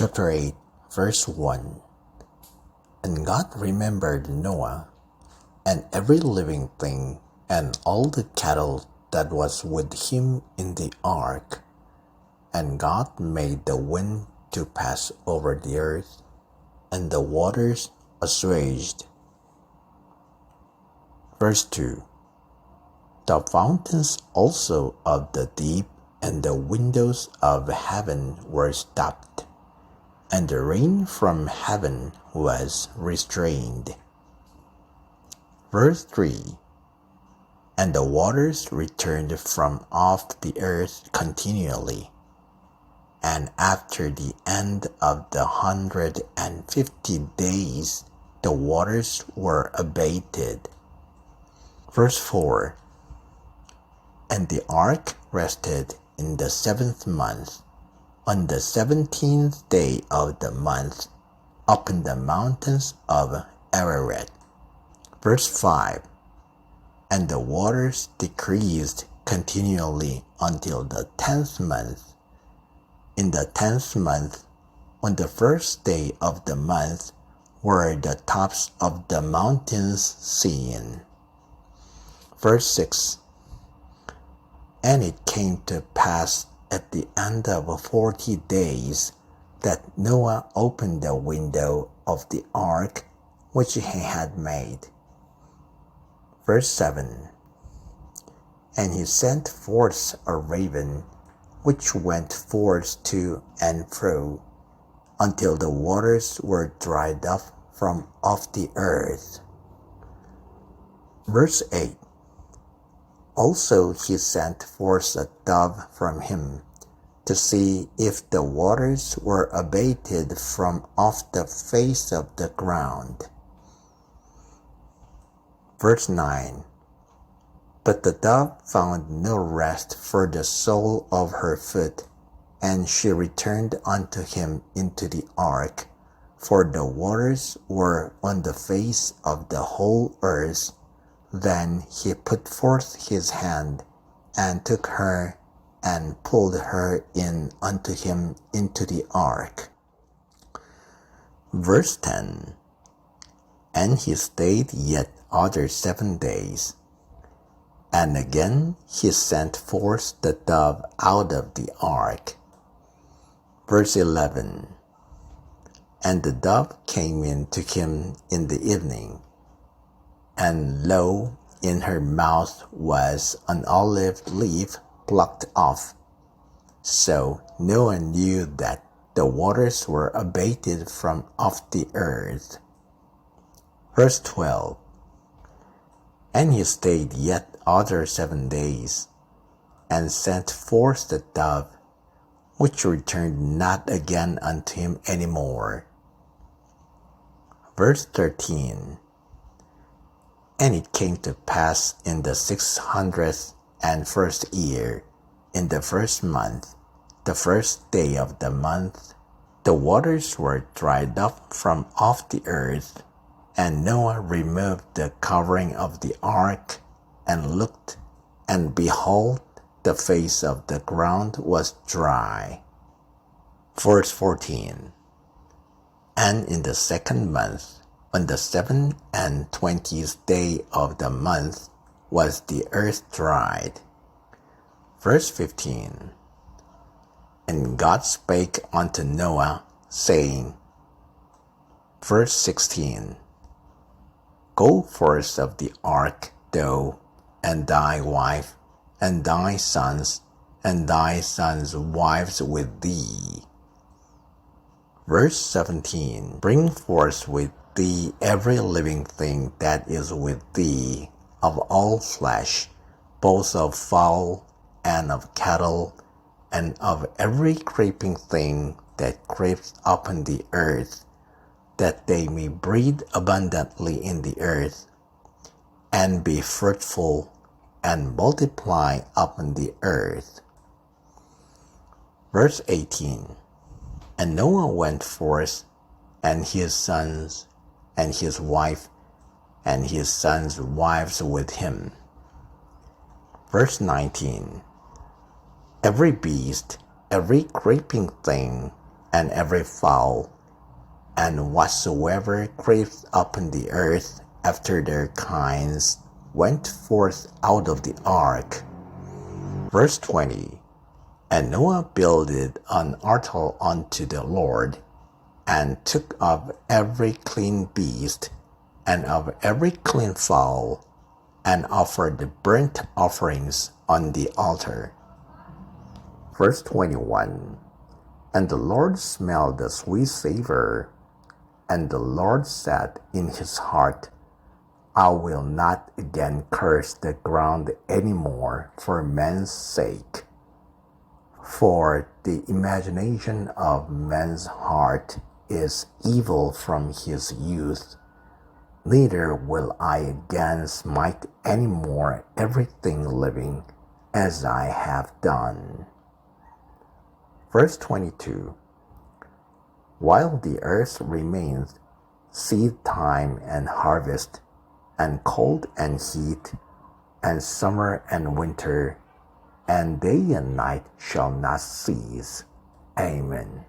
chapter 8, verse 1. And God remembered Noah, and every living thing, and all the cattle that was with him in the ark. And God made the wind to pass over the earth, and the waters assuaged. Verse 2. The fountains also of the deep and the windows of heaven were stopped, and the rain from heaven was restrained. Verse 3. And the waters returned from off the earth continually, and after the end of the 150 days, the waters were abated. Verse 4. And the ark rested in the 7th month, on the 17th day of the month, upon the mountains of Ararat. Verse 5. And the waters decreased continually until the 10th month. In the 10th month, on the first day of the month, were the tops of the mountains seen. Verse 6. And it came to pass at the end of 40 days that Noah opened the window of the ark which he had made. Verse 7. And he sent forth a raven, which went forth to and fro, until the waters were dried up from off the earth. Verse 8. Also he sent forth a dove from him, to see if the waters were abated from off the face of the ground. Verse 9. But the dove found no rest for the sole of her foot, and she returned unto him into the ark, for the waters were on the face of the whole earth. Then he put forth his hand, and took her, and pulled her in unto him into the ark. Verse 10. And he stayed yet other 7 days. And again he sent forth the dove out of the ark. Verse 11. And the dove came in to him in the evening, and lo, in her mouth was an olive leaf plucked off. So Noah knew that the waters were abated from off the earth. Verse 12. And he stayed yet other 7 days, and sent forth the dove, which returned not again unto him any more. Verse 13. And it came to pass in the 601st year, in the 1st month, the 1st day of the month, the waters were dried up from off the earth, and Noah removed the covering of the ark, and looked, and behold, the face of the ground was dry. Verse 14. And in the 2nd month, on the 27th day of the month, was the earth dried. Verse 15. And God spake unto Noah, saying, Verse 16. Go forth of the ark, thou, and thy wife, and thy sons, and thy sons' wives with thee. Verse 17. Bring forth with thee every living thing that is with thee, of all flesh, both of fowl, and of cattle, and of every creeping thing that creeps upon the earth, that they may breed abundantly in the earth, and be fruitful, and multiply upon the earth. Verse 18. And Noah went forth, and his sons, and his wife, and his sons' wives with him. Verse 19. Every beast, every creeping thing, and every fowl, and whatsoever creeps upon the earth after their kinds, went forth out of the ark. Verse 20, And Noah builded an altar unto the Lord, and took of every clean beast, and of every clean fowl, and offered the burnt offerings on the altar. Verse 21, And the Lord smelled the sweet savor, and the Lord said in his heart, I will not again curse the ground any more for man's sake. For the imagination of man's heart is evil from his youth. Neither will I again smite any more everything living, as I have done. Verse 22, While the earth remains, seed time and harvest, and cold and heat, and summer and winter, and day and night shall not cease. Amen.